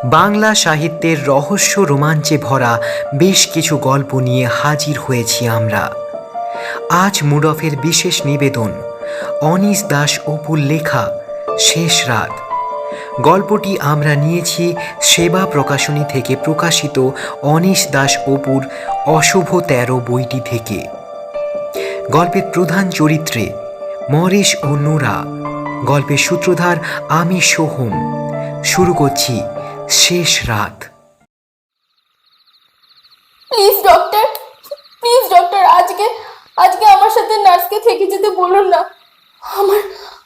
বাংলা সাহিত্যের রহস্য রোমাঞ্চে ভরা বেশ কিছু গল্প নিয়ে হাজির হয়েছি আমরা। আজ মুড অফের বিশেষ নিবেদন অনিশ দাস অপুর লেখা শেষ রাত। গল্পটি আমরা নিয়েছি সেবা প্রকাশনী থেকে প্রকাশিত অনিশ দাস অপুর অশুভ ১৩ বইটি থেকে। গল্পের প্রধান চরিত্রে মরিস ও নোরা, গল্পের সূত্রধার আমি সোহম। শুরু করছি শেষ রাত। প্লিজ ডক্টর, আজকে আমার সাথে নার্সকে থেকে যেতে বলুন না।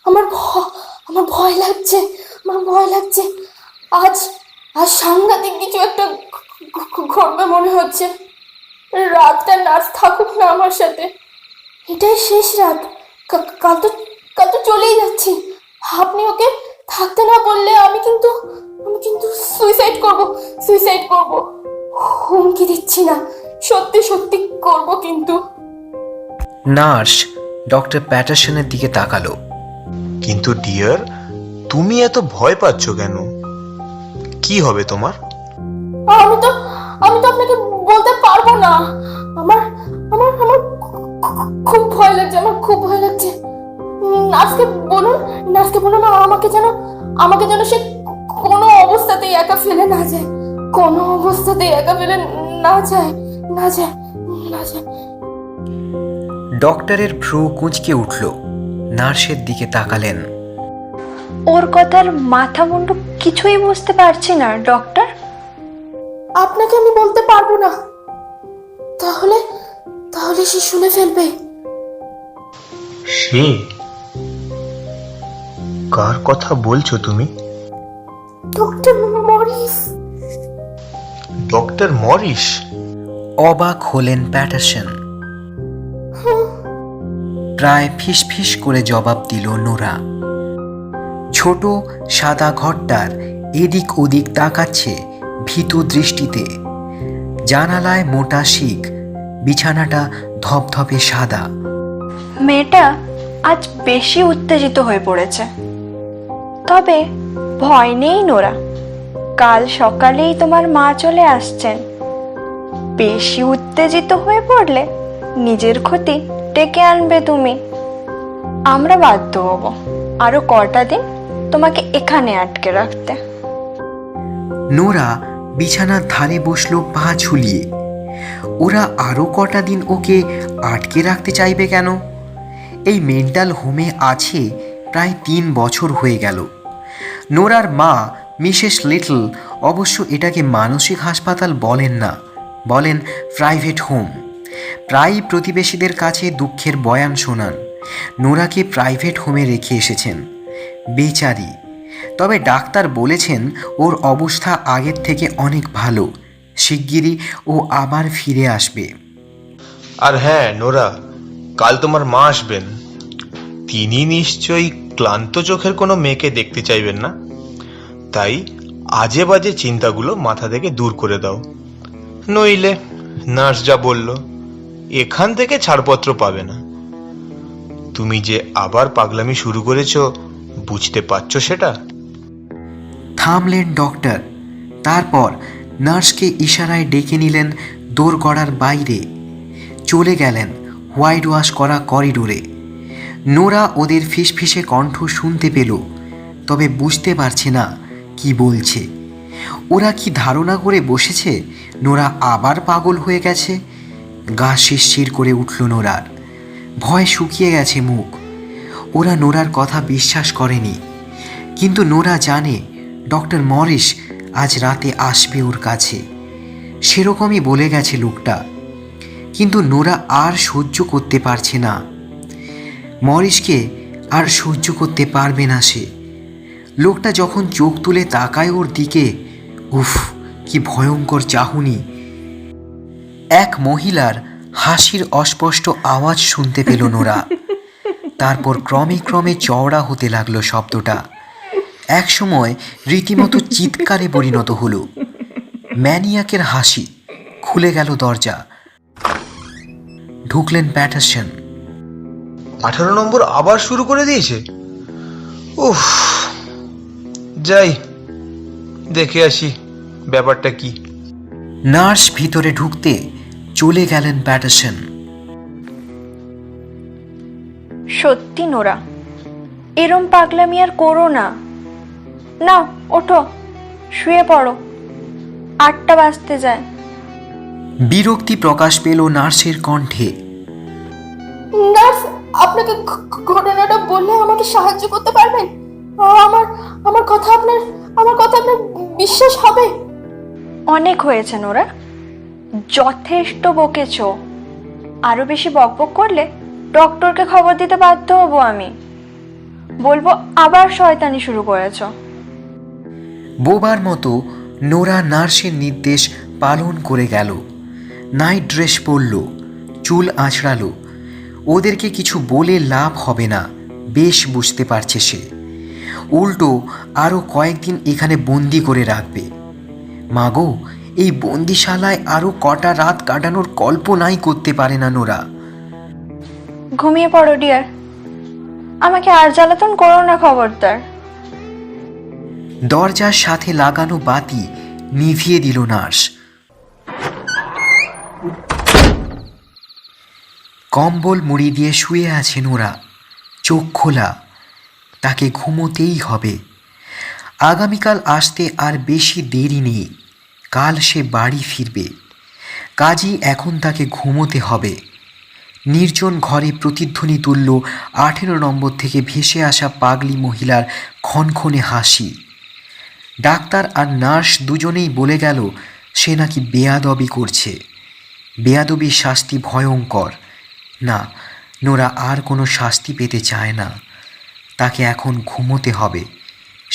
আমার ভয় লাগছে। আজ সাংঘাতিক কিছু একটা ঘটবে মনে হচ্ছে। রাতটা নার্স থাকুক না আমার সাথে। এটাই শেষ রাত। কাল তো চলেই যাচ্ছি। আপনি ওকে থাকতে না বললে আমি কিন্তু সুইসাইড করব। হুমকি দিচ্ছি না, সত্যি করব কিন্তু। নার্স ডক্টর প্যাটারসনের দিকে তাকালো। কিন্তু ডিয়ার, তুমি এত ভয় পাচ্ছ কেন? কি হবে তোমার? আমি তো আপনাকে বলতে পারবো না। আমার খুব ভয় লাগছে। নার্সকে বলুন আমাকে যেন সে কোনো অবস্থাতেই একা ফেলে না যায়। ডক্টরের ভ্রু কুঁচকে উঠল। নার্সের দিকে তাকালেন। ওর কথার মাথা মুন্ডু কিছুই বুঝতে পারছি না ডক্টর। আপনাকে আমি বলতে পারবো না। তাহলে সে শুনে ফেলবে। সে কার কথা বলছো তুমি? Doctor Morris? অবাক হলেন প্যাটারসন। প্রায় ফিসফিস করে জবাব দিল নোরা। ছোট সাদা ঘরটার এদিক ওদিক তাকাচ্ছে ভীতু দৃষ্টিতে। জানালায় মোটা শিক, বিছানাটা ধপধপে সাদা। মেয়েটা আজ বেশি উত্তেজিত হয়ে পড়েছে। তবে ভয় নেই নোরা, কাল সকালেই তোমার মা চলে আসছেন। বেশি উত্তেজিত হয়ে পড়লে নিজের ক্ষতি ডেকে আনবে তুমি। আমরা বাধ্য হব আরো কটা দিন তোমাকে এখানে আটকে রাখতে। নোরা বিছানার ধারে বসলো পা ঝুলিয়ে। ওরা আরো কটা দিন ওকে আটকে রাখতে চাইবে কেন? এই মেন্টাল হোমে আছে প্রায় ৩ বছর হয়ে গেল। নোরার মা মিসেস লিটল অবশ্য এটাকে মানসিক হাসপাতাল বলেন না, বলেন প্রাইভেট হোম। প্রায়ই প্রতিবেশীদের কাছে দুঃখের বয়ান শোনান নোরাকে প্রাইভেট হোমে রেখে এসেছেন, বেচারি। তবে ডাক্তার বলেছেন ওর অবস্থা আগের থেকে অনেক ভালো, শিগগিরই ও আবার ফিরে আসবে। আর হ্যাঁ নোরা, কাল তোমার মা আসবেন। তিনি নিশ্চয়ই ক্লান্ত চোখের কোনো মেয়েকে দেখতে চাইবেন না। তাই আজে বাজে চিন্তাগুলো মাথা থেকে দূর করে দাও, নইলে নার্স যা বলল এখান থেকে ছাড়পত্র পাবে না। তুমি যে আবার পাগলামি শুরু করেছো, বুঝতে পারছো সেটা? থামলেন ডক্টর। তারপর নার্সকে ইশারায় ডেকে নিলেন দোরগড়ার বাইরে। চলে গেলেন হোয়াইট ওয়াশ করা করিডোরে। নোরা ওদের ফিসফিসে কণ্ঠ শুনতে পেল, তবে বুঝতে পারছে না কি বলছে। ওরা কি ধারণা করে বসেছে নোরা আবার পাগল হয়ে গেছে? গা শিরশির করে উঠল নোরার। ভয় শুকিয়ে গেছে মুখ। ওরা নোরার কথা বিশ্বাস করেনি, কিন্তু নোরা জানে ডক্টর মরিস আজ রাতে আসবে ওর কাছে। সেরকমই বলে গেছে লোকটা। কিন্তু নোরা আর সহ্য করতে পারছে না। মরিসকে আর সহ্য করতে পারবে না সে। লোকটা যখন চোখ তুলে তাকায় ওর দিকে, উফ কি ভয়ঙ্কর চাহনি। এক মহিলার হাসির অস্পষ্ট আওয়াজ শুনতে পেল নোরা। তারপর ক্রমে চওড়া হতে লাগলো শব্দটা। একসময় রীতিমতো চিৎকারে পরিণত হলো। ম্যানিয়াকের হাসি। খুলে গেল দরজা। ঢুকলেন প্যাটারসন। 18 নম্বর আবার শুরু করে দিয়েছে। উফ, যাই দেখে আসি। ব্যাপারটা কি। নার্স ভিতরে ঢুকতে চলে গেলেন প্যাটারসন। সত্যি নোরা, এরম পাগলামি আর করো না। নাও ওঠো, শুয়ে পড়ো, 8টা বাজতে যায়। বিরক্তি প্রকাশ পেল নার্সের কণ্ঠে। নার্স, আপনাকে ঘটনাটা বললে আমাকে সাহায্য করতে পারবেন? আমার আমার কথা আপনার বিশ্বাস হবে? অনেক হয়েছে নোরা, যথেষ্ট বকেছো। আরো বেশি বকবক করলে ডক্টরকে খবর দিতে বাধ্য হব আমি। বলবো আবার শয়তানি শুরু করেছো। বোবার মতো নোরা নার্সের নির্দেশ পালন করে গেল। নাইট ড্রেস পরল, চুল আঁচড়ালো। ওদেরকে কিছু বলে লাভ হবে না, বেশ বুঝতে পারছে সে। উল্টো আরও কয়েকদিন এখানে বন্দি করে রাখবে। মাগো, এই বন্দিশালায় আরও কটা রাত কাটানোর কল্পনাই করতে পারে না নোরা। ঘুমিয়ে পড়ো ডিয়ার, আমাকে আর জ্বালাতন করো না খবরদার। দরজার সাথে লাগানো বাতি নিভিয়ে দিল নার্স। কম্বল মুড়ি দিয়ে শুয়ে আছে নোরা, চোখ খোলা। তাকে ঘুমোতেই হবে। আগামীকাল আসতে আর বেশি দেরি নেই। কাল সে বাড়ি ফিরবে, কাজই এখন তাকে ঘুমোতে হবে। নির্জন ঘরে প্রতিধ্বনি তুলল 18 নম্বর থেকে ভেসে আসা পাগলি মহিলার ক্ষণক্ষণে হাসি। ডাক্তার আর নার্স দুজনেই বলে গেল সে নাকি বেয়াদবি করছে। বেয়াদবির শাস্তি ভয়ঙ্কর। না, নোরা আর কোনো শাস্তি পেতে চায় না। তাকে এখন ঘুমোতে হবে।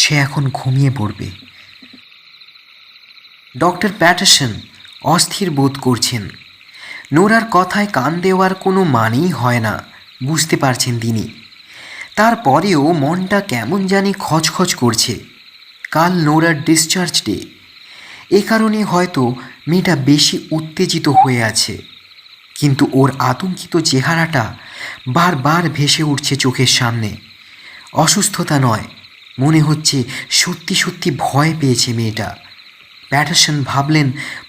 সে এখন ঘুমিয়ে পড়বে। ডক্টর প্যাটারসন অস্থির বোধ করছেন। নোরার কথায় কান দেওয়ার কোনো মানেই হয় না, বুঝতে পারছেন তিনি। তারপরেও মনটা কেমন জানি খচখচ করছে। কাল নোরার ডিসচার্জ ডে। এ কারণে হয়তো মেয়েটা বেশি উত্তেজিত হয়ে আছে। কিন্তু ওর আতঙ্কিত চেহারাটা বারবার ভেসে উঠছে চোখের সামনে। অসুস্থতা নয়, মনে হচ্ছে সত্যি সত্যি ভয় পেয়েছে মেয়েটা। প্যাটারসন ভাবলেন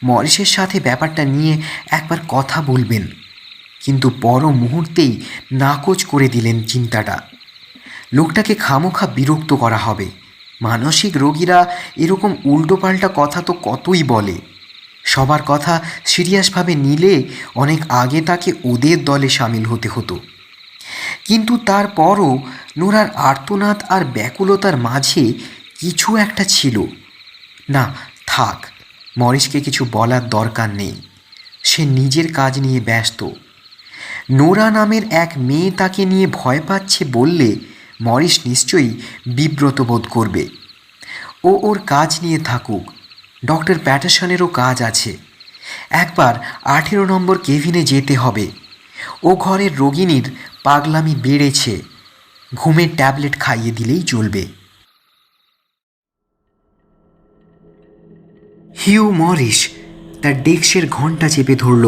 মরিসের সাথে ব্যাপারটা নিয়ে একবার কথা বলবেন, কিন্তু পর মুহূর্তেই নাকচ করে দিলেন চিন্তাটা। লোকটাকে খামোখা বিরক্ত করা হবে। মানসিক রোগীরা এরকম উল্টোপাল্টা কথা তো কতই বলে। সবার কথা সিরিয়াসভাবে নিলে অনেক আগে তাকে ওদের দলে সামিল হতে হতো। কিন্তু তারপরও নোরার আর্তনাদ আর ব্যাকুলতার মাঝে কিছু একটা ছিল। না, থাক, মরিসকে কিছু বলার দরকার নেই। সে নিজের কাজ নিয়ে ব্যস্ত। নোরা নামের এক মেয়ে তাকে নিয়ে ভয় পাচ্ছে বললে মরিস নিশ্চয়ই বিব্রত বোধ করবে। ও ওর কাজ নিয়ে থাকুক। ডক্টর প্যাটারসনেরও কাজ আছে। একবার 18 নম্বর কেবিনে যেতে হবে। ও ঘরের রোগিণীর পাগলামি বেড়েছে, ঘুমের ট্যাবলেট খাইয়ে দিলেই চলবে। হিউ মরিস তার ডেস্কের ঘণ্টা চেপে ধরল,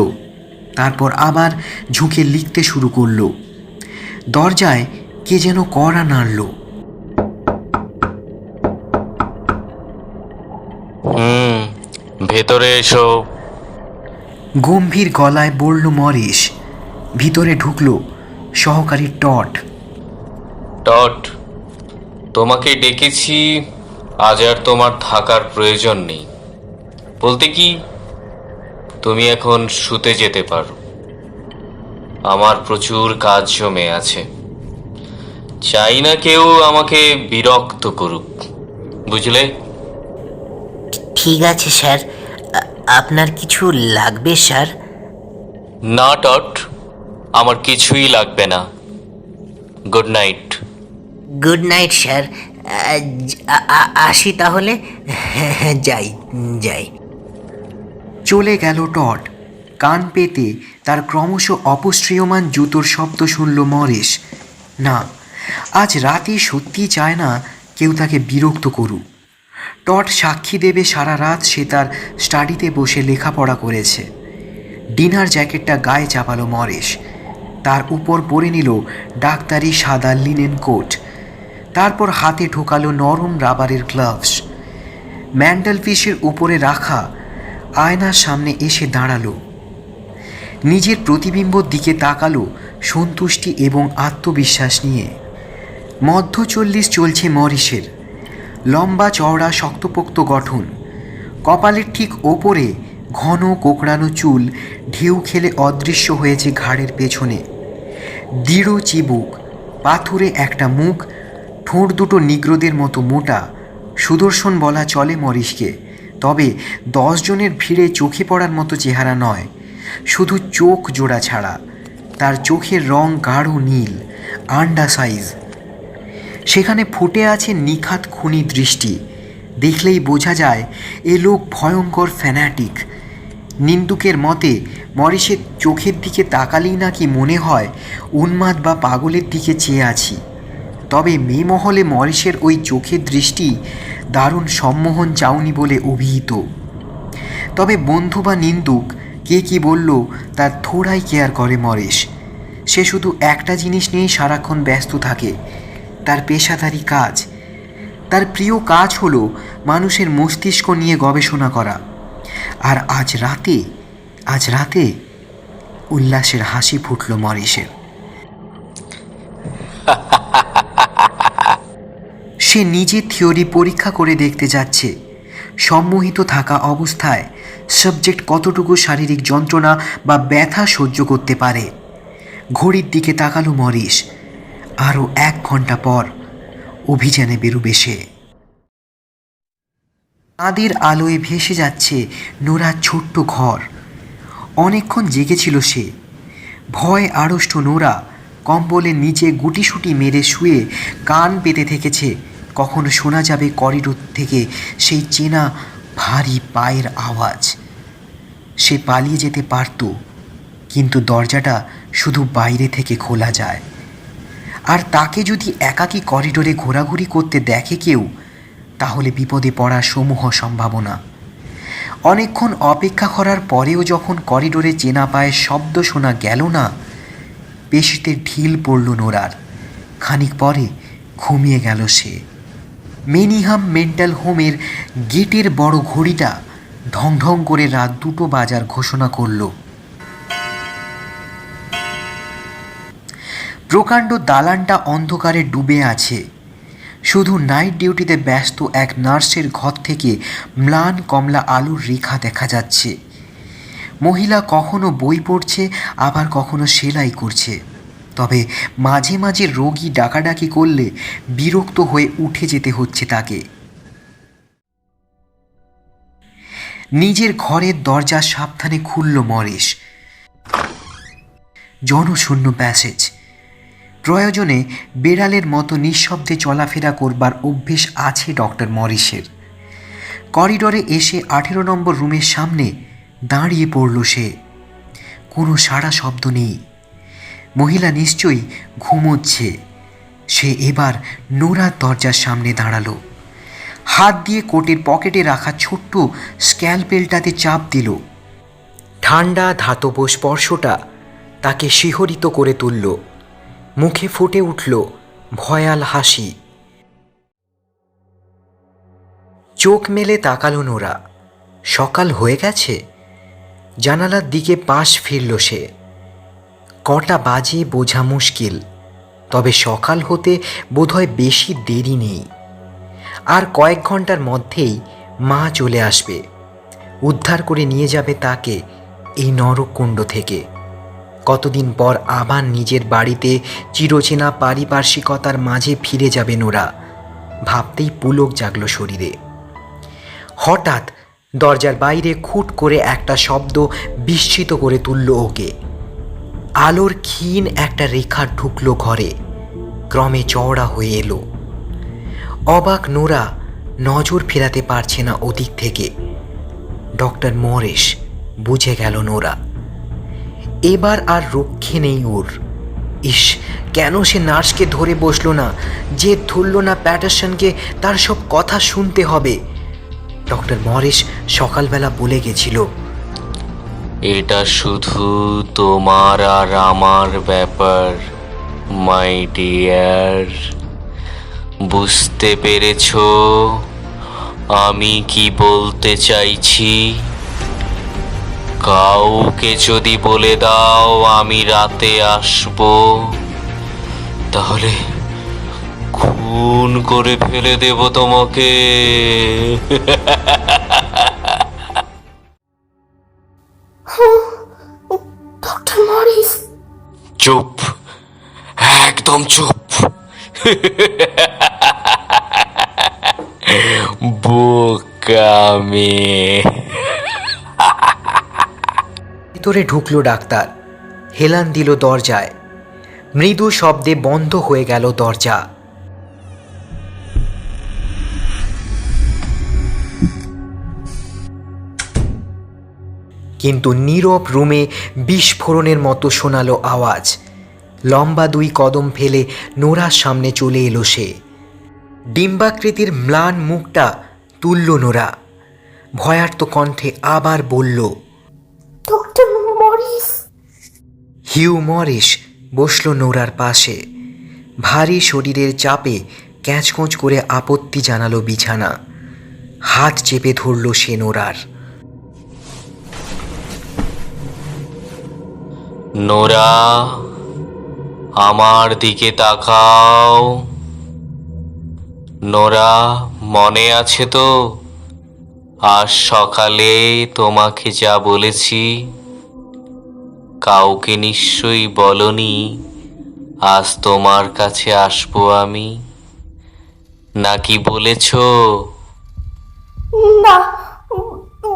তারপর আবার ঝুঁকে লিখতে শুরু করল। দরজায় কে যেন কড়া নাড়ল। ভেতরে এসো। গম্ভীর গলায় বলল মরিস। ভিতরে ঢুকল সহকারী টট। টট, তোমাকে ডেকেছি, আজ আর তোমার থাকার প্রয়োজন নেই। বলতে কি, তুমি এখন শুতে যেতে পারো। আমার প্রচুর কাজ জমে আছে। চাই না কেউ আমাকে বিরক্ত করুক, বুঝলে? ঠিক আছে স্যার, আপনার কিছু লাগবে স্যার? না টট, আমার কিছুই লাগবে না। Good night. Good night sir. আসি তাহলে। যাই যাই। চলে গেল টট। কান পেতে তার ক্রমশ অপশ্রিয়মান জুতোর শব্দ শুনল মরিস। না, আজ রাতে সত্যি চায় না কেউ তাকে বিরক্ত করুক। টট সাক্ষী দেবে সারা রাত সে তার স্টাডিতে বসে লেখাপড়া করেছে। ডিনার জ্যাকেটটা গায়ে চাপালো মরিস। তার উপর পরে নিল ডাক্তারি সাদা লিনেন কোট। তারপর হাতে ঢোকালো নরম রাবারের গ্লাভস। ম্যান্টেলপিসের উপরে রাখা আয়নার সামনে এসে দাঁড়ালো। নিজের প্রতিবিম্বর দিকে তাকালো সন্তুষ্টি এবং আত্মবিশ্বাস নিয়ে। মধ্য 40 চলছে মরিসের। লম্বা চওড়া শক্তপোক্ত গঠন, কপালের ঠিক ওপরে ঘন কোকড়ানো চুল ঢেউ খেলে অদৃশ্য হয়েছে ঘাড়ের পেছনে। দৃঢ় চিবুক, পাথুরে একটা মুখ, ঠোঁট দুটো নিগ্রোদের মতো মোটা। সুদর্শন বলা চলে মরিসকে, তবে 10 জনের ভিড়ে চোখে পড়ার মতো চেহারা নয়। শুধু চোখ জোড়া ছাড়া। তার চোখের রং গাঢ় নীল, আন্ডা সাইজ। সেখানে ফুটে আছে নিখাত খুনি দৃষ্টি। দেখলেই বোঝা যায় এ লোক ভয়ঙ্কর ফ্যানাটিক। নিন্দুকের মতে মরিসের চোখের দিকে তাকালেই নাকি মনে হয় উন্মাদ বা পাগলের দিকে চেয়ে আছি। তবে মেয়েমহলে মরিসের ওই চোখের দৃষ্টি দারুণ সম্মোহন চাউনি বলে অভিহিত। তবে বন্ধু বা নিন্দুক কে কি বলল তার থোড়াই কেয়ার করে মরিস। সে শুধু একটা জিনিস নিয়েই সারাক্ষণ ব্যস্ত থাকে, তার পেশাদারি কাজ। তার প্রিয় কাজ হলো মানুষের মস্তিষ্ক নিয়ে গবেষণা করা। আর আজ রাতে উল্লাসের হাসি ফুটল মরিসের। সে নিজের থিওরি পরীক্ষা করে দেখতে যাচ্ছে সম্মোহিত থাকা অবস্থায় সাবজেক্ট কতটুকু শারীরিক যন্ত্রণা বা ব্যথা সহ্য করতে পারে। ঘড়ির দিকে তাকালো মরিস। আরও 1 ঘন্টা পর অভিযানে বেরোবে সে। চাঁদের আলোয় ভেসে যাচ্ছে নোরার ছোট্ট ঘর। অনেকক্ষণ জেগেছিল সে। ভয় আড়ষ্ট নোরা কম্বলের নিচে গুটিসুটি মেরে শুয়ে কান পেতে থেকেছে কখন শোনা যাবে করিডোর থেকে সেই চেনা ভারী পায়ের আওয়াজ। সে পালিয়ে যেতে পারত, কিন্তু দরজাটা শুধু বাইরে থেকে খোলা যায়। আর তাকে যদি একাকী করিডোরে ঘোরাঘুরি করতে দেখে কেউ, তাহলে বিপদে পড়ার সমূহ সম্ভাবনা। অনেকক্ষণ অপেক্ষা করার পরেও যখন করিডোরে চেনা পায়ের শব্দ শোনা গেল না, পেশিতে ঢিল পড়ল নোরার। খানিক পরে ঘুমিয়ে গেল সে। মেনিহাম মেন্টাল হোমের গেটের বড় ঘড়িটা ঢং ঢং করে রাত 2টো বাজার ঘোষণা করল। প্রকাণ্ড দালানটা অন্ধকারে ডুবে আছে। শুধু নাইট ডিউটিতে ব্যস্ত এক নার্সের ঘর থেকে ম্লান কমলা আলোর রেখা দেখা যাচ্ছে। মহিলা কখনো বই পড়ছে, আবার কখনো সেলাই করছে। তবে মাঝে মাঝে রোগী ডাকাডাকি করলে বিরক্ত হয়ে উঠে যেতে হচ্ছে তাকে। নিজের ঘরের দরজা সাবধানে খুলল মরিস। জনশূন্য প্যাসেজ। প্রয়োজনে বেড়ালের মতো নিঃশব্দে চলাফেরা করবার অভ্যেস আছে ডক্টর মরিসের। করিডোরে এসে 18 নম্বর রুমের সামনে দাঁড়িয়ে পড়ল সে। কোনো সাড়া শব্দ নেই। মহিলা নিশ্চয়ই ঘুমোচ্ছে। সে এবার নোরার দরজার সামনে দাঁড়ালো। হাত দিয়ে কোটের পকেটে রাখা ছোট্ট স্ক্যালপেলটাতে চাপ দিল। ঠান্ডা ধাতব স্পর্শটা তাকে শিহরিত করে তুলল। মুখে ফুটে উঠল ভয়াল হাসি। চোখ মেলে তাকালো নোরা। সকাল হয়ে গেছে। জানালার দিকে পাশ ফিরল সে। কটা বাজে বোঝা মুশকিল, তবে সকাল হতে বোধহয় বেশি দেরি নেই। আর কয়েক ঘন্টার মধ্যেই মা চলে আসবে, উদ্ধার করে নিয়ে যাবে তাকে এই নরককুণ্ড থেকে। কতদিন পর আবার নিজের বাড়িতে চিরচেনা পারিপার্শ্বিকতার মাঝে ফিরে যাবে নোরা। ভাবতেই পুলক জাগল শরীরে। হঠাৎ দরজার বাইরে খুট করে একটা শব্দ বিস্মিত করে তুলল ওকে। আলোর ক্ষীণ একটা রেখা ঢুকল ঘরে, ক্রমে চওড়া হয়ে এলো। অবাক নোরা নজর ফেরাতে পারছে না ওদিক থেকে। Doctor Morris. বুঝে গেল নোরা। এবার আর রক্ষে নেই ওর। ইস, কেন সে নার্সকে ধরে বসলো না, যে ধরল না প্যাটারসনকে তার সব কথা শুনতে হবে। ডক্টর মরিস সকালবেলা বলে গেছিল, এটা শুধু তোমার আর আমার ব্যাপার মাই ডিয়ার। বুঝতে পেরেছো? আমি কি বলতে চাইছি কাউকে যদি বলে দাও আমি রাতে আসবো, তাহলে খুন করে ফেলে দেব তোমাকে। ডক্টর মরিস, চুপ, একদম চুপ। বোকা মেয়ে। ভিতরে ঢুকলো ডাক্তার, হেলান দিল দরজায়। মৃদু শব্দে বন্ধ হয়ে গেল দরজা। কিন্তু নীরব রুমে বিস্ফোরণের মতো শোনালো আওয়াজ। লম্বা 2 কদম ফেলে নোরার সামনে চলে এলো সে। ডিম্বাকৃতির ম্লান মুখটা তুলল নোরা, ভয়ার্ত কণ্ঠে আবার বলল, ডক্টর মরিস। হিউ মরিস বসল নোরার পাশে। ভারী শরীরের চাপে ক্যাঁচকোঁচ করে আপত্তি জানালো বিছানা। হাত চেপে ধরল সে নোরার। নোরা, আমার দিকে তাকাও। নোরা, মনে আছে তো আজ সকালে তোমাকে যা বলেছি? কাউকে নিশ্চয়ই বলনি আজ তোমার কাছে আসবো আমি, নাকি বলেছ? না,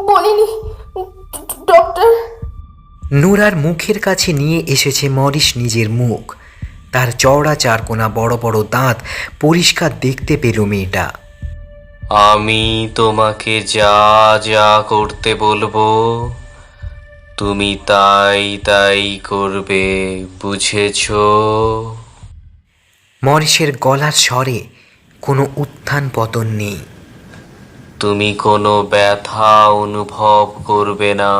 বলিনি ডক্টর। নোরার মুখের কাছে নিয়ে এসেছে মরিস নিজের মুখ। তার চওড়া চারকোনা বড় বড় দাঁত পরিষ্কার দেখতে পেল মেয়েটা। আমি তোমাকে যা যা করতে বলবো তুমি তাই তাই করবে, বুঝেছো? মরিসের গলার স্বরে কোনো উত্থান পতন নেই। তুমি কোনো ব্যথা অনুভব করবে না।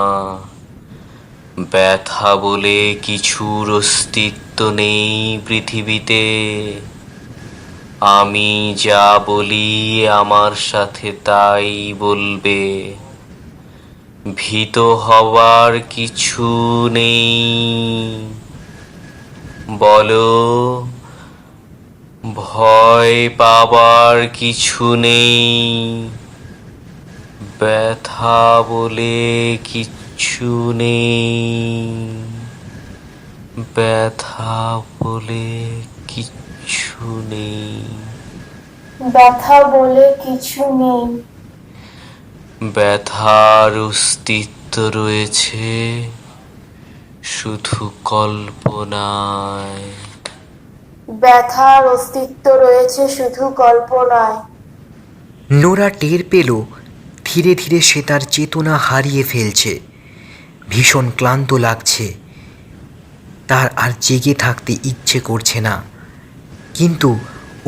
ব্যথা বলে কিছুর অস্তিত্ব নেই পৃথিবীতে। আমি যা বলি আমার সাথে তাই বলবে। ভীত হওয়ার কিছু নেই। বলো, ভয় পাবার কিছু নেই। ব্যথা বলে কিচ্ছু নেই। ব্যথা বলে কিচ্ছু নেই। ব্যথা বলে কিছু নেই। ব্যথার অস্তিত্ব রয়েছে শুধু কল্পনায়। ব্যথার অস্তিত্ব রয়েছে শুধু কল্পনায়। নোরা টের পেল ধীরে ধীরে সে তার চেতনা হারিয়ে ফেলছে। ভীষণ ক্লান্ত লাগছে, তার আর জেগে থাকতে ইচ্ছে করছে না। কিন্তু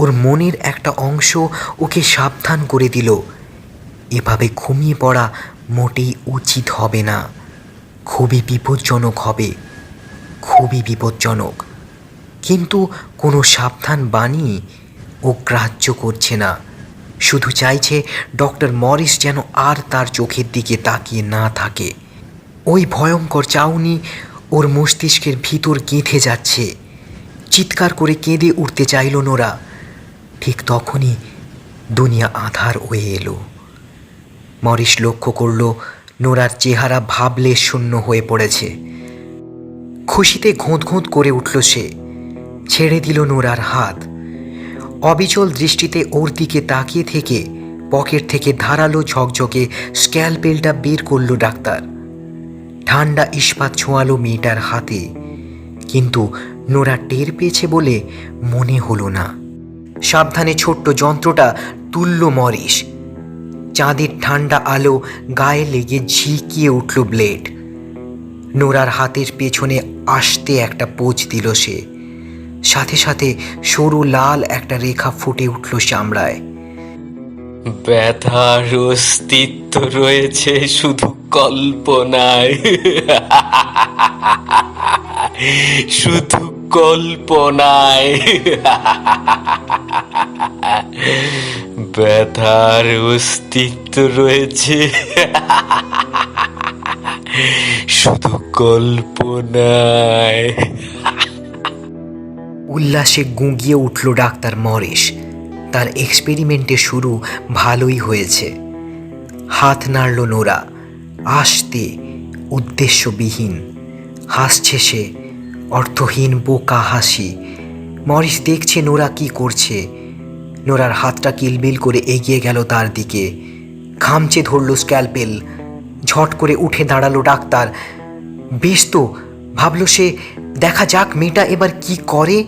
ওর মনের একটা অংশ ওকে সাবধান করে দিল, এভাবে ঘুমিয়ে পড়া মোটেই উচিত হবে না। খুবই বিপজ্জনক হবে, খুবই বিপজ্জনক। কিন্তু কোনো সাবধান বাণী ও গ্রাহ্য করছে না। শুধু চাইছে ডক্টর মরিস যেন আর তার চোখের দিকে তাকিয়ে না থাকে। ওই ভয়ঙ্কর চাউনি ওর মস্তিষ্কের ভিতর গেঁথে যাচ্ছে। চিৎকার করে কেঁদে উঠতে চাইল নোরা। ঠিক তখনই দুনিয়া আঁধার হয়ে এলো। মরিস লক্ষ্য করল নোরার চেহারা ভাবলে শূন্য হয়ে পড়েছে। খুশিতে ঘোঁত ঘোঁত করে উঠল সে, ছেড়ে দিল নোরার হাত। অবিচল দৃষ্টিতে ওর দিকে তাকিয়ে থেকে পকেট থেকে ধারালো ঝকঝকে স্ক্যালপেলটা বের করল ডাক্তার। ঠান্ডা ইস্পাত ছোঁয়ালো মেয়েটার হাতে, কিন্তু নোরা টের পেয়েছে বলে মনে হলো না। সাবধানে ছোট্ট যন্ত্রটা তুলল মরিস। চাঁদের ঠান্ডা আলো গায়ে লেগে ঝিকিয়ে উঠল ব্লেড। নোরার হাতের পেছনে আস্তে একটা পোঁচ দিল সে। সাথে সাথে সরু লাল একটা রেখা ফুটে উঠল চামড়ায়। ব্যথার অস্তিত্ব রয়েছে শুধু কল্পনায়। শুধু কল্পনায়। ব্যথার অস্তিত্ব রয়েছে শুধু কল্পনায়। উল্লাসে গুঁগিয়ে উঠল ডাক্তার মরিস। তার এক্সপেরিমেন্টে শুরু ভালোই হয়েছে। হাত নাড়ল নোরা, আস্তে, উদ্দেশ্যবিহীন। হাসছে সে, অর্থহীন বোকা হাসি। মরিস দেখছে নোরা কি করছে। নোরার হাতটা কিলবিল করে এগিয়ে গেল তার দিকে, খামচে ধরল স্ক্যালপেল। ঝট করে উঠে দাঁড়ালো ডাক্তার। বেশ তো, ভাবল সে, দেখা যাক মেয়েটা এবার কি করে।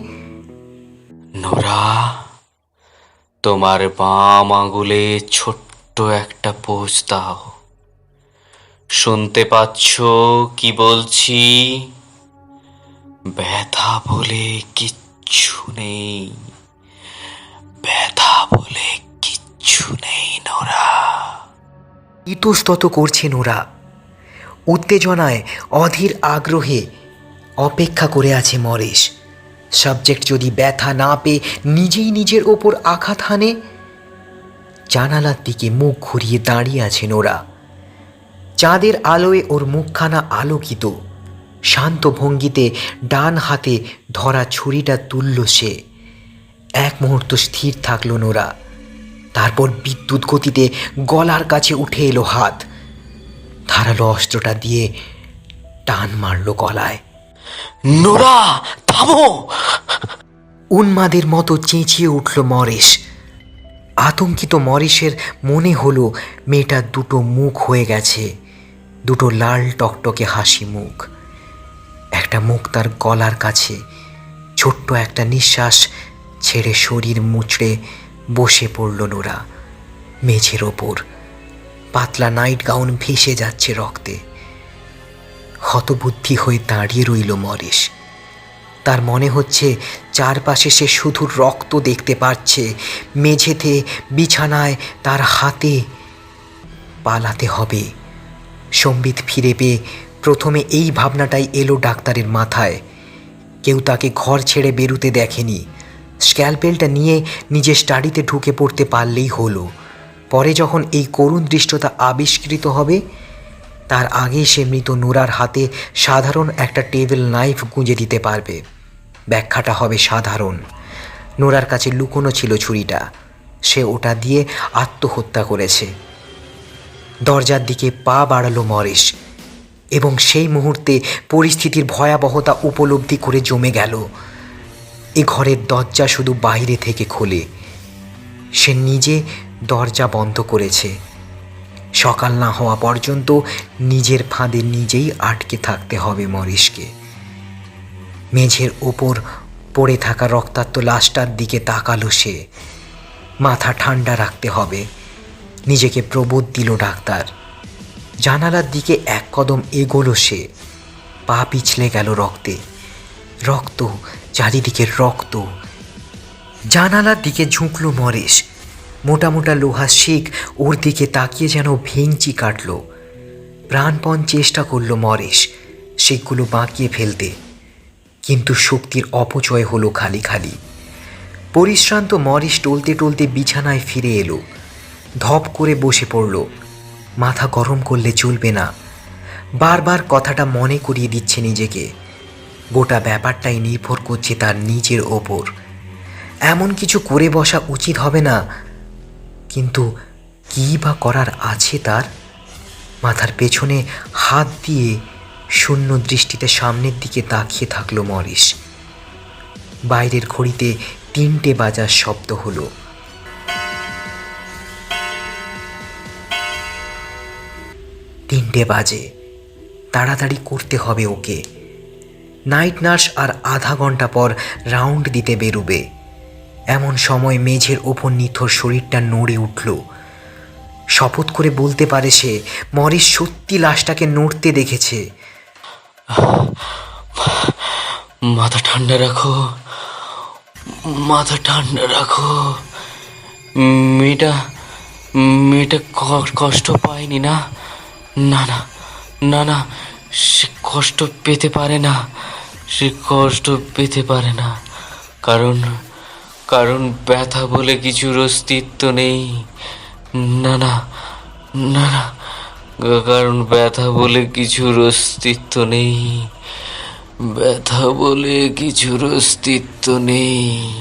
নোরা, তোমার বাম আঙুলে ছোট্ট একটা পোজ দাও। শুনতে পাচ্ছ কি বলছি? ব্যথা বলে কিচ্ছু নেই, ব্যথা বলে কিচ্ছু নেই নোরা। ইতস্তত করছে নোরা। উত্তেজনায়, অধীর আগ্রহে অপেক্ষা করে আছে মরিস। সাবজেক্ট যদি ব্যথা না পেয়ে নিজেই নিজের ওপর আঘাত হানে। জানালার দিকে মুখ ঘুরিয়ে দাঁড়িয়ে আছে নোরা। চাঁদের আলোয় ওর মুখখানা আলোকিত। শান্ত ভঙ্গিতে ডান হাতে ধরা ছুরিটা তুলল সে। এক মুহূর্ত স্থির থাকলো নোরা। তারপর বিদ্যুৎ গতিতে গলার কাছে উঠে এলো হাত। ধারালো অস্ত্রটা দিয়ে টান মারল গলায়। নোরা, থামো! উন্মাদের মতো চেঁচিয়ে উঠল মরিস। আতঙ্কিত মরিসের মনে হলো মেয়েটার দুটো মুখ হয়ে গেছে, দুটো লাল টকটকে হাসি মুখ। একটা মুখ তার গলার কাছে। ছোট্ট একটা নিঃশ্বাস ছেড়ে শরীর মুচড়ে বসে পড়ল নোরা মেঝের ওপর। পাতলা নাইট গাউন ভেসে যাচ্ছে রক্তে। হতবুদ্ধি হয়ে দাঁড়িয়ে রইল মরিস। তার মনে হচ্ছে চারপাশে সে শুধু রক্ত দেখতে পাচ্ছে। মেঝেতে, বিছানায়, তার হাতে। পালাতে হবে। সম্বিত ফিরে পেয়ে প্রথমে এই ভাবনাটাই এলো ডাক্তারের মাথায়। কেউ তাকে ঘর ছেড়ে বেরুতে দেখেনি। স্ক্যালপেলটা নিয়ে নিজের স্টাডিতে ঢুকে পড়তে পারলেই হলো। পরে যখন এই করুণ দৃশ্যটা আবিষ্কৃত হবে, তার আগে সে মৃত নোরার হাতে সাধারণ একটা টেবিল নাইফ গুঁজে দিতে পারবে। ব্যাখ্যাটা হবে সাধারণ। নোরার কাছে লুকোনো ছিল ছুরিটা, সে ওটা দিয়ে আত্মহত্যা করেছে। দরজার দিকে পা বাড়ালো মরিস, এবং সেই মুহূর্তে পরিস্থিতির ভয়াবহতা উপলব্ধি করে জমে গেল। এ ঘরের দরজা শুধু বাইরে থেকে খোলে। সে নিজে দরজা বন্ধ করেছে। সকাল না হওয়া পর্যন্ত নিজের ফাঁদে নিজেই আটকে থাকতে হবে মরিসকে। মেঝের ওপর পড়ে থাকা রক্তাক্ত লাশটার দিকে তাকালো সে। মাথা ঠান্ডা রাখতে হবে। নিজেকে প্রবোধ দিল ডাক্তার। জানালার দিকে এক কদম এগোলো সে। পা পিছলে গেল রক্তে। রক্ত, চারিদিকে রক্ত। জানালার দিকে ঝুঁকল মরিস। মোটা মোটা লোহার শিক ওর দিকে তাকিয়ে যেন ভেঙচি কাটল। প্রাণপণ চেষ্টা করল মরিস শিকগুলো বাঁকিয়ে ফেলতে, কিন্তু শক্তির অপচয় হলো খালি খালি। পরিশ্রান্ত মরিস টলতে টলতে বিছানায় ফিরে এলো। ধপ করে বসে পড়ল। মাথা গরম করলে চলবে না। বারবার কথাটা মনে করিয়ে দিচ্ছে নিজেকে। গোটা ব্যাপারটাই নির্ভর করছে তার নিজের ওপর। এমন কিছু করে বসা উচিত হবে না, কিন্তু কী বা করার আছে তার? মাথার পেছনে হাত দিয়ে শূন্য দৃষ্টিতে সামনের দিকে তাকিয়ে থাকলো মরিস। বাইরের ঘড়িতে 3টে বাজার শব্দ হলো। তিনটে বাজে। তাড়াতাড়ি করতে হবে ওকে। নাইট নার্স আর আধা ঘন্টা পর রাউন্ড দিতে বেরুবে। এমন সময় মেঝের ওপর নিথর শরীরটা নড়ে উঠল। শপথ করে বলতে পারে সে, মরিস সত্যি লাশটাকে নড়তে দেখেছে। মাথা ঠান্ডা রাখো, মাথা ঠান্ডা রাখো। মেয়েটা মেয়েটা কষ্ট পায়নি না? না না না না, সে কষ্ট পেতে পারে না, সে কষ্ট পেতে পারে না, কারণ কারণ ব্যথা বলে কিছুর অস্তিত্ব নেই। না না না না, কারণ ব্যথা বলে কিছুর অস্তিত্ব নেই। ব্যথা বলে কিছুর অস্তিত্ব নেই।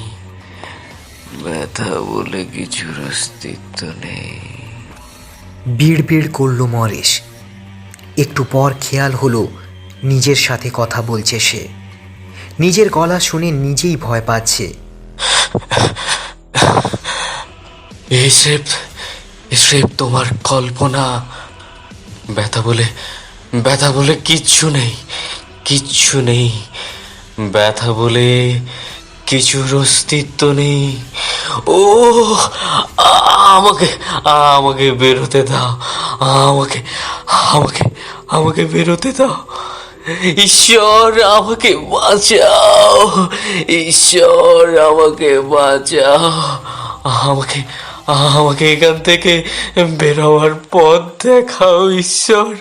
ব্যথা বলে কিছুর অস্তিত্ব নেই। বিড়বিড় করল মরিস। একটু পর খেয়াল হলো নিজের সাথে কথা বলছে সে। নিজের গলা শুনে নিজেই ভয় পাচ্ছে। এসব তোমার কল্পনা। ব্যথা বলে কিচ্ছু নেই, কিচ্ছু নেই। ব্যথা বলে কিছুর অস্তিত্ব নেই। ও আমাকে আমাকে বেরোতে দাও, আমাকে আমাকে আমাকে বেরোতে দাও। ঈশ্বর আমাকে বাঁচাও, ঈশ্বর আমাকে বাঁচাও। আমাকে আমাকে এখান থেকে বেরোবার পথ দেখাও ঈশ্বর।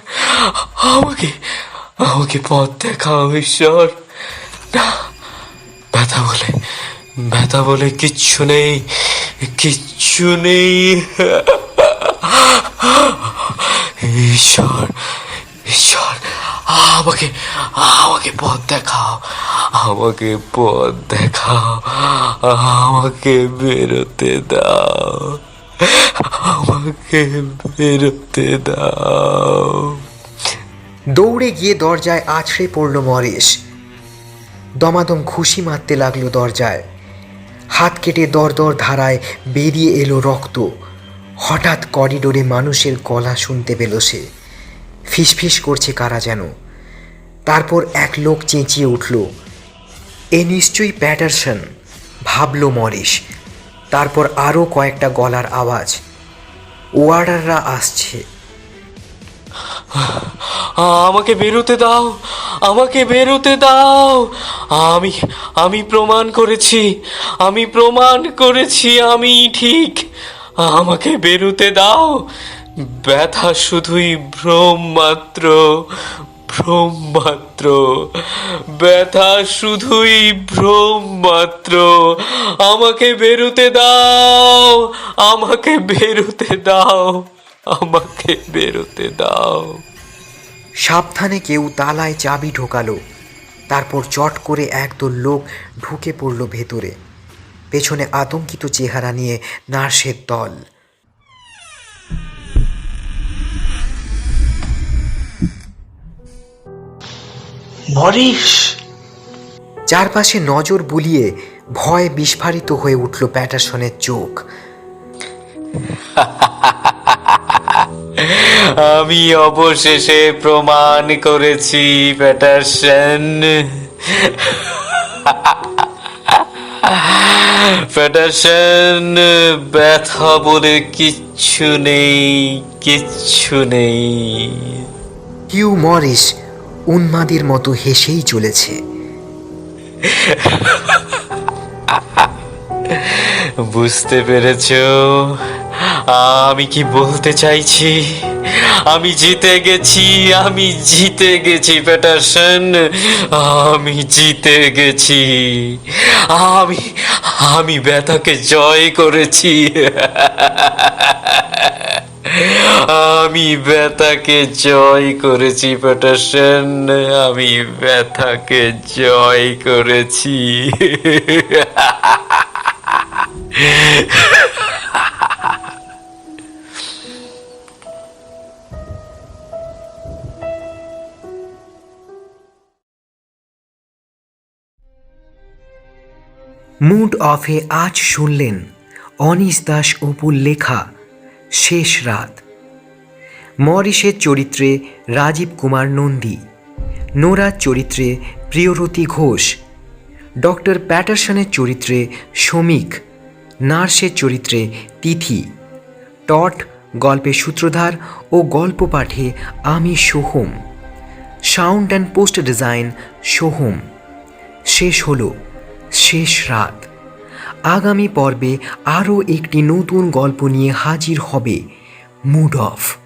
আমাকে আমাকে পথ দেখাও ঈশ্বর। না, ব্যথা বলে কিচ্ছু নেই, কিচ্ছু নেই। ঈশ্বর ঈশ্বর আমাকে আমাকে পথ দেখাও, আমাকে পথ দেখাও। আমাকে বেরোতে দাও, আমাকে বেরোতে দাও। দৌড়ে গিয়ে দরজায় আছড়ে পড়ল মরিস। দমাদম ঘুষি মারতে লাগলো দরজায়। হাত কেটে দরদর ধারায় বেরিয়ে এলো রক্ত। হঠাৎ করিডোরে মানুষের গলা শুনতে পেল সে। ফিসফিস করছে কারা যেন। তারপর এক লোক চেঁচিয়ে উঠল, এ নিশ্চয়ই প্যাটারসন, ভাবল মরিস। তারপর আরও কয়েকটা গলার আওয়াজ। ওয়ার্ডাররা আসছে। আমাকে বেরোতে দাও, আমাকে বেরোতে দাও। আমি প্রমাণ করেছি, আমি ঠিক। আমাকে বেরোতে দাও। ব্যথা শুধুই ভ্রম মাত্র, ব্যথা শুধুই ভ্রম মাত্র। আমাকে বেরোতে দাও, আমাকে বেরোতে দাও, আমাকে বেরোতে দাও। সাবধানে কেউ তালায় চাবি ঢোকালো। তারপর চট করে একদল লোক ঢুকে পড়ল ভেতরে। পেছনে আতঙ্কিত চেহারা নিয়ে নার্সের দল। মরিস! চারপাশে নজর বুলিয়ে ভয়ে বিস্ফারিত হয়ে উঠল প্যাটারসনের চোখ। আমি অবশেষে প্রমাণ করেছি প্যাটারসন। প্যাটারসন, ব্যথা বলে কিচ্ছু নেই, কিচ্ছু নেই। হিউ মরিস উন্মাদের মতো হেসেই চলেছে। বুঝতে পেরেছো আমি কি বলতে চাইছি? আমি জিতে গেছি প্যাটারসন, আমি জিতে গেছি। আমি ব্যথাকে জয় করেছি। আমি ব্যথাকে জয় করেছি প্যাটারসন, আমি ব্যথাকে জয় করেছি। মুড অফে আজ শুনলেন অনিশ দাস অপুর লেখা শেষ রাত। মরিসের চরিত্রে রাজীব কুমার নন্দী, নোরার চরিত্রে প্রিয়রতী ঘোষ, ডক্টর প্যাটারসনের চরিত্রে শ্রমিক, নার্সের চরিত্রে তিথি, টট গল্পের সূত্রধার ও গল্প পাঠে আমি Soham, sound and post design Soham. শেষ হলো শেষ রাত। আগামী পর্বে আরও একটি নতুন গল্প নিয়ে হাজির হবে মুড অফ।